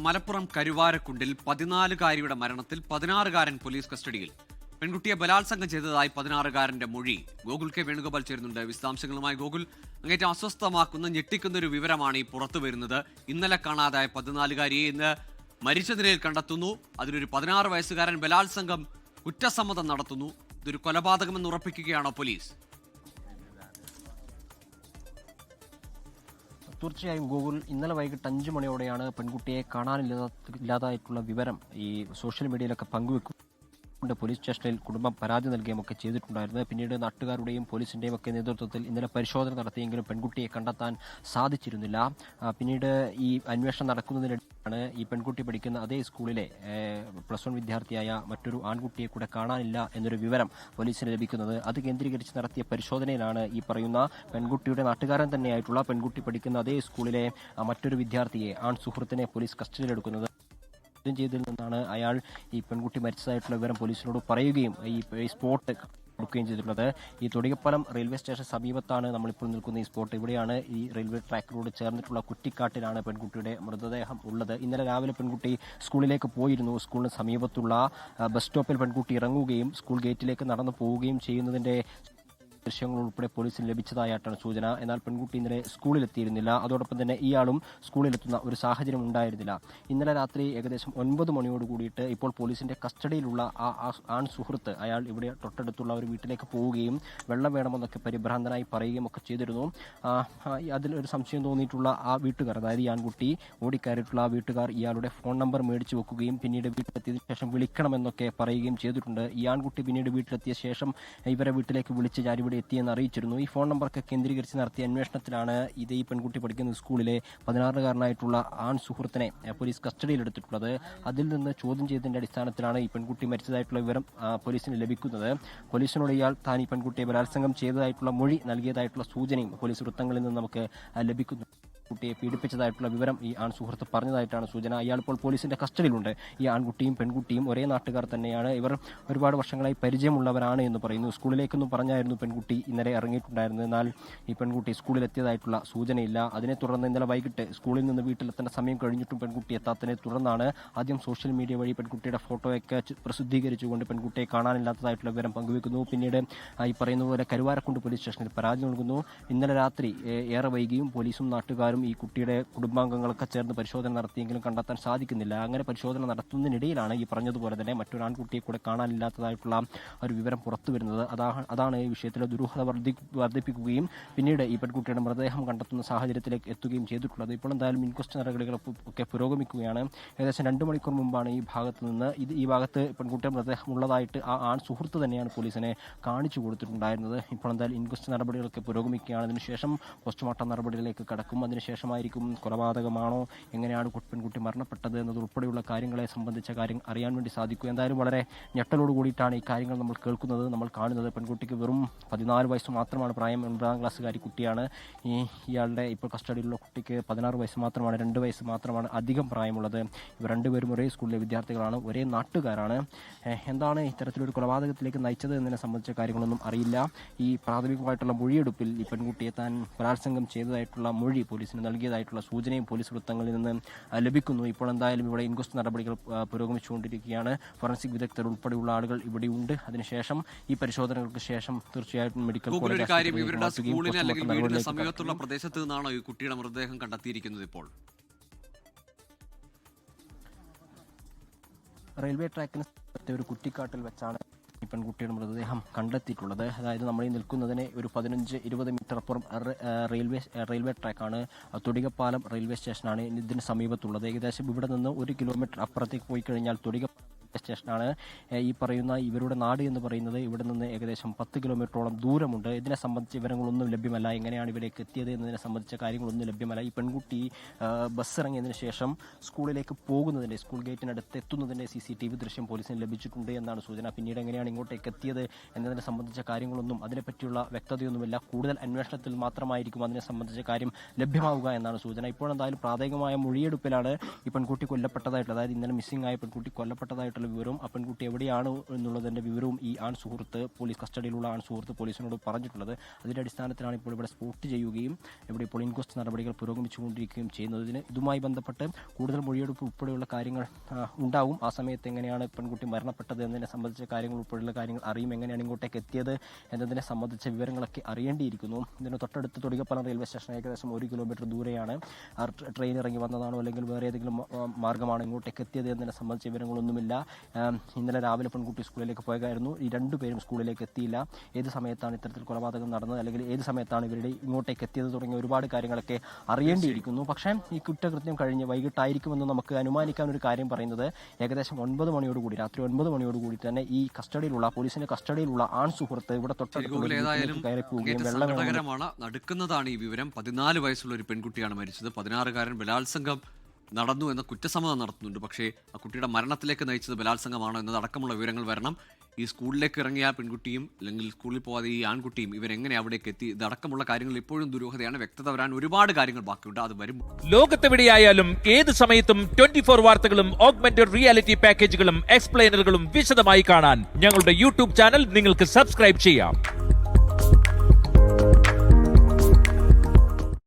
മലപ്പുറം കരുവാരക്കുണ്ടിൽ 14-കാരിയുടെ മരണത്തിൽ 16-കാരൻ പോലീസ് കസ്റ്റഡിയിൽ. പെൺകുട്ടിയെ ബലാത്സംഗം ചെയ്തതായി 16-കാരന്റെ മൊഴി. ഗോകുൽ കെ വേണുഗോപാൽ ചേരുന്നുണ്ട് വിശദാംശങ്ങളുമായി. ഗോകുൽ, അങ്ങേറ്റം അസ്വസ്ഥമാക്കുന്ന ഞെട്ടിക്കുന്ന ഒരു വിവരമാണ് ഈ പുറത്തു വരുന്നത്. ഇന്നലെ കാണാതായ 14-കാരിയെ ഇന്ന് മരിച്ച നിലയിൽ കണ്ടെത്തുന്നു. അതിലൊരു 16 വയസ്സുകാരൻ ബലാത്സംഗം കുറ്റസമ്മതം നടത്തുന്നു. ഇതൊരു കൊലപാതകമെന്ന് ഉറപ്പിക്കുകയാണോ പോലീസ്? തീർച്ചയായും ഗൂഗിൾ ഇന്നലെ വൈകിട്ട് 5 മണിയോടെയാണ് പെൺകുട്ടിയെ കാണാനില്ലാതായിട്ടുള്ള വിവരം ഈ സോഷ്യൽ മീഡിയയിലൊക്കെ പങ്കുവെക്കും. പോലീസ് സ്റ്റേഷനിൽ കുടുംബം പരാതി നൽകുകയൊക്കെ ചെയ്തിട്ടുണ്ടായിരുന്നു. പിന്നീട് നാട്ടുകാരുടെയും പോലീസിന്റെയും ഒക്കെ നേതൃത്വത്തിൽ ഇന്നലെ പരിശോധന നടത്തിയെങ്കിലും പെൺകുട്ടിയെ കണ്ടെത്താൻ സാധിച്ചിരുന്നില്ല. പിന്നീട് ഈ അന്വേഷണം നടക്കുന്നതിനിടെയാണ് ഈ പെൺകുട്ടി പഠിക്കുന്ന അതേ സ്കൂളിലെ +1 വിദ്യാർത്ഥിയായ മറ്റൊരു ആൺകുട്ടിയെ കൂടെ കാണാനില്ല എന്നൊരു വിവരം പോലീസിന് ലഭിക്കുന്നത്. അത് കേന്ദ്രീകരിച്ച് നടത്തിയ പരിശോധനയിലാണ് ഈ പറയുന്ന പെൺകുട്ടിയുടെ നാട്ടുകാരൻ തന്നെയായിട്ടുള്ള പെൺകുട്ടി പഠിക്കുന്ന അതേ സ്കൂളിലെ മറ്റൊരു വിദ്യാർത്ഥിയെ, ആൺ സുഹൃത്തിനെ പോലീസ് കസ്റ്റഡിയിലെടുക്കുന്നത്. ചെയ്തതിൽ നിന്നാണ് അയാൾ ഈ പെൺകുട്ടി മരിച്ചതായിട്ടുള്ള വിവരം പോലീസിനോട് പറയുകയും ഈ സ്പോട്ട് കൊടുക്കുകയും ചെയ്തിട്ടുള്ളത്. ഈ തൊടികപ്പലം റെയിൽവേ സ്റ്റേഷൻ സമീപത്താണ് നമ്മളിപ്പോൾ നിൽക്കുന്ന ഈ സ്പോട്ട്. ഇവിടെയാണ് ഈ റെയിൽവേ ട്രാക്കിനോട് ചേർന്നിട്ടുള്ള കുറ്റിക്കാട്ടിലാണ് പെൺകുട്ടിയുടെ മൃതദേഹം ഉള്ളത്. ഇന്നലെ രാവിലെ പെൺകുട്ടി സ്കൂളിലേക്ക് പോയിരുന്നു. സ്കൂളിന് സമീപത്തുള്ള ബസ് സ്റ്റോപ്പിൽ പെൺകുട്ടി ഇറങ്ങുകയും സ്കൂൾ ഗേറ്റിലേക്ക് നടന്നു പോവുകയും ചെയ്യുന്നതിന്റെ ദൃശ്യങ്ങൾ ഉൾപ്പെടെ പോലീസിന് ലഭിച്ചതായിട്ടാണ് സൂചന. എന്നാൽ പെൺകുട്ടി ഇന്നലെ സ്കൂളിലെത്തിയിരുന്നില്ല. അതോടൊപ്പം തന്നെ ഇയാളും സ്കൂളിലെത്തുന്ന ഒരു സാഹചര്യം ഉണ്ടായിരുന്നില്ല. ഇന്നലെ രാത്രി ഏകദേശം 9 മണിയോട് കൂടിയിട്ട് ഇപ്പോൾ പോലീസിന്റെ കസ്റ്റഡിയിലുള്ള ആ ആൺ സുഹൃത്ത് അയാൾ ഇവിടെ തൊട്ടടുത്തുള്ള ഒരു വീട്ടിലേക്ക് പോവുകയും വെള്ളം വേണമെന്നൊക്കെ പരിഭ്രാന്തനായി പറയുകയും ഒക്കെ ചെയ്തിരുന്നു. അതിലൊരു സംശയം തോന്നിയിട്ടുള്ള ആ വീട്ടുകാർ, അതായത് ഈ ആൺകുട്ടി ഓടിക്കയറിയിട്ടുള്ള ആ വീട്ടുകാർ ഇയാളുടെ ഫോൺ നമ്പർ മേടിച്ചു വെക്കുകയും പിന്നീട് വീട്ടിലെത്തിയതിനു ശേഷം വിളിക്കണമെന്നൊക്കെ പറയുകയും ചെയ്തിട്ടുണ്ട്. ഈ ആൺകുട്ടി പിന്നീട് വീട്ടിലെത്തിയ ശേഷം ഇവരെ വീട്ടിലേക്ക് വിളിച്ച് ഞാനിവിടെ എത്തിയെന്ന് അറിയിച്ചിരുന്നു. ഈ ഫോൺ നമ്പറൊക്കെ കേന്ദ്രീകരിച്ച് നടത്തിയ അന്വേഷണത്തിലാണ് ഈ പെൺകുട്ടി പഠിക്കുന്ന സ്കൂളിലെ 16-കാരനായിട്ടുള്ള ആൺ സുഹൃത്തിനെ പോലീസ് കസ്റ്റഡിയിലെടുത്തിട്ടുള്ളത്. അതിൽ നിന്ന് ചോദ്യം ചെയ്തതിന്റെ അടിസ്ഥാനത്തിലാണ് ഈ പെൺകുട്ടി മരിച്ചതായിട്ടുള്ള വിവരം പോലീസിന് ലഭിക്കുന്നത്. പോലീസിനോട് ഇയാൾ താൻ ഈ പെൺകുട്ടിയെ ബലാത്സംഗം ചെയ്തതായിട്ടുള്ള മൊഴി നൽകിയതായിട്ടുള്ള സൂചനയും പോലീസ് വൃത്തങ്ങളിൽ നിന്ന് നമുക്ക് ലഭിക്കുന്നു. കുട്ടിയെ പീഡിപ്പിച്ചതായിട്ടുള്ള വിവരം ഈ ആൺ സുഹൃത്ത് പറഞ്ഞതായിട്ടാണ് സൂചന. ഇയാൾ ഇപ്പോൾ പോലീസിന്റെ കസ്റ്റഡിയിലുണ്ട്. ഈ ആൺകുട്ടിയും പെൺകുട്ടിയും ഒരേ നാട്ടുകാർ തന്നെയാണ്. ഇവർ ഒരുപാട് വർഷങ്ങളായി പരിചയമുള്ളവരാണ് എന്ന് പറയുന്നു. സ്കൂളിലേക്കൊന്നും പറഞ്ഞായിരുന്നു പെൺകുട്ടി ഇന്നലെ ഇറങ്ങിയിട്ടുണ്ടായിരുന്നത്. എന്നാൽ ഈ പെൺകുട്ടി സ്കൂളിലെത്തിയതായിട്ടുള്ള സൂചനയില്ല. അതിനെ തുടർന്ന് ഇന്നലെ വൈകിട്ട് സ്കൂളിൽ നിന്ന് വീട്ടിലെത്തേണ്ട സമയം കഴിഞ്ഞിട്ടും പെൺകുട്ടി എത്താത്തതിനെ തുടർന്നാണ് ആദ്യം സോഷ്യൽ മീഡിയ വഴി പെൺകുട്ടിയുടെ ഫോട്ടോയൊക്കെ പ്രസിദ്ധീകരിച്ചുകൊണ്ട് പെൺകുട്ടിയെ കാണാനില്ലാത്തതായിട്ടുള്ള വിവരം പങ്കുവെക്കുന്നു. പിന്നീട് ഈ പറയുന്ന പോലെ കരുവാരക്കുണ്ട് പോലീസ് സ്റ്റേഷനിൽ പരാതി നൽകുന്നു. ഇന്നലെ രാത്രി ഏറെ വൈകിയും പോലീസും നാട്ടുകാരും ഈ കുട്ടിയുടെ കുടുംബാംഗങ്ങളൊക്കെ ചേർന്ന് പരിശോധന നടത്തിയെങ്കിലും കണ്ടെത്താൻ സാധിക്കുന്നില്ല. അങ്ങനെ പരിശോധന നടത്തുന്നതിനിടയിലാണ് ഈ പറഞ്ഞതുപോലെ തന്നെ മറ്റൊരു ആൺകുട്ടിയെ കൂടെ കാണാനില്ലാത്തതായിട്ടുള്ള ഒരു വിവരം പുറത്തു വരുന്നത്. അതാണ് ഈ വിഷയത്തിലെ ദുരൂഹത വർദ്ധിപ്പിക്കുകയും പിന്നീട് ഈ പെൺകുട്ടിയുടെ മൃതദേഹം കണ്ടെത്തുന്ന സാഹചര്യത്തിലേക്ക് എത്തുകയും ചെയ്തിട്ടുള്ളത്. ഇപ്പോൾ എന്തായാലും ഇൻക്വസ്റ്റ് നടപടികളൊക്കെ പുരോഗമിക്കുകയാണ്. ഏകദേശം 2 മണിക്കൂർ മുമ്പാണ് ഈ ഭാഗത്ത് പെൺകുട്ടിയുടെ മൃതദേഹം ഉള്ളതായിട്ട് ആ ആൺ സുഹൃത്ത് തന്നെയാണ് പോലീസിനെ കാണിച്ചു കൊടുത്തിട്ടുണ്ടായിരുന്നത്. ഇപ്പോൾ എന്തായാലും ഇൻക്വസ്റ്റ് നടപടികളൊക്കെ പുരോഗമിക്കുകയാണ്. അതിനുശേഷം പോസ്റ്റ്മോർട്ടം നടപടികളിലേക്ക് കടക്കും. അതിനുശേഷമായിരിക്കും കൊലപാതകമാണോ, എങ്ങനെയാണ് പെൺകുട്ടി മരണപ്പെട്ടത് എന്നതുൾപ്പെടെയുള്ള കാര്യങ്ങളെ സംബന്ധിച്ച കാര്യം അറിയാൻ വേണ്ടി സാധിക്കും. എന്തായാലും വളരെ ഞെട്ടലോട് കൂടിയിട്ടാണ് ഈ കാര്യങ്ങൾ നമ്മൾ കേൾക്കുന്നത്, നമ്മൾ കാണുന്നത്. പെൺകുട്ടിക്ക് വെറും 14 വയസ്സ് മാത്രമാണ് പ്രായം. 9ാം ക്ലാസ്സുകാരി കുട്ടിയാണ്. ഇയാളുടെ ഇപ്പോൾ കസ്റ്റഡിയിലുള്ള കുട്ടിക്ക് 16 വയസ്സ് മാത്രമാണ്, 2 വയസ്സ് മാത്രമാണ് അധികം പ്രായമുള്ളത്. ഇവർ രണ്ടുപേരും ഒരേ സ്കൂളിലെ വിദ്യാർത്ഥികളാണ്, ഒരേ നാട്ടുകാരാണ്. എന്താണ് ഇത്തരത്തിലൊരു കൊലപാതകത്തിലേക്ക് നയിച്ചത് എന്നതിനെ സംബന്ധിച്ച കാര്യങ്ങളൊന്നും അറിയില്ല. ഈ പ്രാഥമികമായിട്ടുള്ള മൊഴിയെടുപ്പിൽ ഈ പെൺകുട്ടിയെ താൻ ബലാത്സംഗം ചെയ്തതായിട്ടുള്ള മൊഴി പോലീസിന് നൽകിയതായിട്ടുള്ള സൂചനയും പോലീസ് വൃത്തങ്ങളിൽ നിന്ന് ലഭിക്കുന്നു. ഇപ്പോൾ എന്തായാലും ഇവിടെ ഇൻക്വസ്റ്റ് നടപടികൾ പുരോഗമിച്ചുകൊണ്ടിരിക്കുകയാണ്. ഫോറൻസിക് വിദഗ്ധർ ഉൾപ്പെടെയുള്ള ആളുകൾ ഇവിടെയുണ്ട്. അതിനുശേഷം ഈ പരിശോധനകൾക്ക് ശേഷം തീർച്ചയായിട്ടും മെഡിക്കൽ കോളേജ് സമീപത്തുള്ള പ്രദേശത്ത് നിന്നാണോ ഈ കുട്ടിയുടെ മൃതദേഹം കണ്ടെത്തിയിരിക്കുന്നത്? ഇപ്പോൾ റെയിൽവേ ട്രാക്കിന് ഒരു കുറ്റിക്കാട്ടിൽ വെച്ചാണ് ഈ പെൺകുട്ടിയുടെ മൃതദേഹം കണ്ടെത്തിയിട്ടുള്ളത്. അതായത് നമ്മൾ ഈ നിൽക്കുന്നതിന് ഒരു 15-20 മീറ്റർ അപ്പുറം റെയിൽവേ ട്രാക്കാണ്. തൊടികപ്പാലം റെയിൽവേ സ്റ്റേഷനാണ് ഇതിന് സമീപത്തുള്ളത്. ഏകദേശം ഇവിടെ നിന്ന് 1 കിലോമീറ്റർ അപ്പുറത്തേക്ക് പോയി കഴിഞ്ഞാൽ സ്റ്റേഷനാണ്. ഈ പറയുന്ന ഇവരുടെ നാട് എന്ന് പറയുന്നത് ഇവിടെ നിന്ന് ഏകദേശം 10 കിലോമീറ്ററോളം ദൂരമുണ്ട്. ഇതിനെ സംബന്ധിച്ച വിവരങ്ങളൊന്നും ലഭ്യമല്ല. എങ്ങനെയാണ് ഇവിടേക്ക് എത്തിയത് എന്നതിനെ സംബന്ധിച്ച കാര്യങ്ങളൊന്നും ലഭ്യമല്ല. ഈ പെൺകുട്ടി ബസ് ഇറങ്ങിയതിനു ശേഷം സ്കൂളിലേക്ക് പോകുന്നതിൻ്റെ, സ്കൂൾ ഗേറ്റിനടുത്ത് എത്തുന്നതിൻ്റെ CCTV ദൃശ്യം പോലീസിന് ലഭിച്ചിട്ടുണ്ട് എന്നാണ് സൂചന. പിന്നീട് എങ്ങനെയാണ് ഇങ്ങോട്ടേക്ക് എത്തിയത് എന്നതിനെ സംബന്ധിച്ച കാര്യങ്ങളൊന്നും, അതിനെപ്പറ്റിയുള്ള വ്യക്തതയൊന്നുമില്ല. കൂടുതൽ അന്വേഷണത്തിൽ മാത്രമായിരിക്കും അതിനെ സംബന്ധിച്ച കാര്യം ലഭ്യമാവുക എന്നാണ് സൂചന. ഇപ്പോൾ എന്തായാലും പ്രാഥമികമായ മൊഴിയെടുപ്പിലാണ് ഈ പെൺകുട്ടി കൊല്ലപ്പെട്ടതായിട്ടുള്ള, അതായത് ഇന്നലെ മിസ്സിംഗ് ആയ പെൺകുട്ടി കൊല്ലപ്പെട്ടതായിട്ടുള്ള ബന്ധപ്പെട്ടുള്ള വിവരവും ആ പെൺകുട്ടി എവിടെയാണ് എന്നുള്ളതിൻ്റെ വിവരവും ഈ ആൺ സുഹൃത്ത് പോലീസ് കസ്റ്റഡിയിലുള്ള ആൺ സുഹൃത്ത് പോലീസിനോട് പറഞ്ഞിട്ടുള്ളത്. അതിൻ്റെ അടിസ്ഥാനത്തിലാണ് ഇപ്പോൾ ഇവിടെ സ്പോട്ട് ചെയ്യുകയും ഇവിടെ ഇപ്പോൾ ഇൻക്വസ്റ്റ് നടപടികൾ പുരോഗമിച്ചുകൊണ്ടിരിക്കുകയും ചെയ്യുന്നതിന് ഇതുമായി ബന്ധപ്പെട്ട് കൂടുതൽ മൊഴിയെടുപ്പ് ഉൾപ്പെടെയുള്ള കാര്യങ്ങൾ ഉണ്ടാവും. ആ സമയത്ത് എങ്ങനെയാണ് പെൺകുട്ടി മരണപ്പെട്ടത് എന്നതിനെ സംബന്ധിച്ച കാര്യങ്ങൾ ഉൾപ്പെടെയുള്ള കാര്യങ്ങൾ അറിയും, എങ്ങനെയാണ് ഇങ്ങോട്ടേക്ക് എത്തിയത് എന്നതിനെ സംബന്ധിച്ച വിവരങ്ങളൊക്കെ അറിയേണ്ടിയിരിക്കുന്നു. ഇതിന് തൊട്ടടുത്ത് തൊടികപ്പലം റെയിൽവേ സ്റ്റേഷൻ ഏകദേശം 1 കിലോമീറ്റർ ദൂരെയാണ്. ട്രെയിൻ ഇറങ്ങി വന്നതാണോ അല്ലെങ്കിൽ വേറെ ഏതെങ്കിലും മാർഗ്ഗമാണ് ഇങ്ങോട്ടേക്ക് എത്തിയത് എന്നതിനെ സംബന്ധിച്ച വിവരങ്ങളൊന്നുമില്ല. ഇന്നലെ രാവിലെ പെൺകുട്ടി സ്കൂളിലേക്ക് പോയതായിരുന്നു. ഈ രണ്ടുപേരും സ്കൂളിലേക്ക് എത്തിയില്ല. ഏത് സമയത്താണ് ഇത്തരത്തിൽ കൊലപാതകം നടന്നത് അല്ലെങ്കിൽ ഏത് സമയത്താണ് ഇവരുടെ ഇങ്ങോട്ടേക്ക് എത്തിയത് തുടങ്ങിയ ഒരുപാട് കാര്യങ്ങളൊക്കെ അറിയേണ്ടിയിരിക്കുന്നു. പക്ഷേ ഈ കുറ്റകൃത്യം കഴിഞ്ഞ് വൈകിട്ടായിരിക്കുമെന്ന് നമുക്ക് അനുമാനിക്കാൻ ഒരു കാര്യം പറയുന്നത് ഏകദേശം 9 മണിയോടുകൂടി രാത്രി 9 മണിയോടുകൂടി തന്നെ ഈ കസ്റ്റഡിയിലുള്ള പോലീസിന്റെ കസ്റ്റഡിയിലുള്ള ആൺ സുഹൃത്ത് ഇവിടെ തൊട്ടടുത്ത് കയറി പോവുകയും സങ്കടകരമാണ്. നടക്കുന്നതാണ് ഈ വിവരം. 14 വയസ്സുള്ള ഒരു പെൺകുട്ടിയാണ് മരിച്ചത്. 16-കാരൻ ബലാത്സംഗം നടന്നു എന്ന കുറ്റസമ്മതം നടത്തുന്നുണ്ട്. പക്ഷേ ആ കുട്ടിയുടെ മരണത്തിലേക്ക് നയിച്ചത് ബലാത്സംഗമാണോ എന്നതടക്കമുള്ള വിവരങ്ങൾ വരണം. ഈ സ്കൂളിലേക്ക് ഇറങ്ങിയ പെൺകുട്ടിയും അല്ലെങ്കിൽ സ്കൂളിൽ പോകാതെ ഈ ആൺകുട്ടിയും ഇവരെങ്ങനെ അവിടേക്ക് എത്തി, ഇതടക്കമുള്ള കാര്യങ്ങൾ ഇപ്പോഴും ദുരൂഹതയാണ്. വ്യക്തത വരാൻ ഒരുപാട് കാര്യങ്ങൾ ബാക്കിയുണ്ട്. അത് വരും. ലോകത്തെവിടെയായാലും ഏത് സമയത്തും 24 വാർത്തകളും ഓഗ്മെന്റഡ് റിയാലിറ്റി പാക്കേജുകളും എക്സ്പ്ലെയിനറുകളും വിശദമായി കാണാൻ ഞങ്ങളുടെ യൂട്യൂബ് ചാനൽ നിങ്ങൾക്ക് സബ്സ്ക്രൈബ് ചെയ്യാം.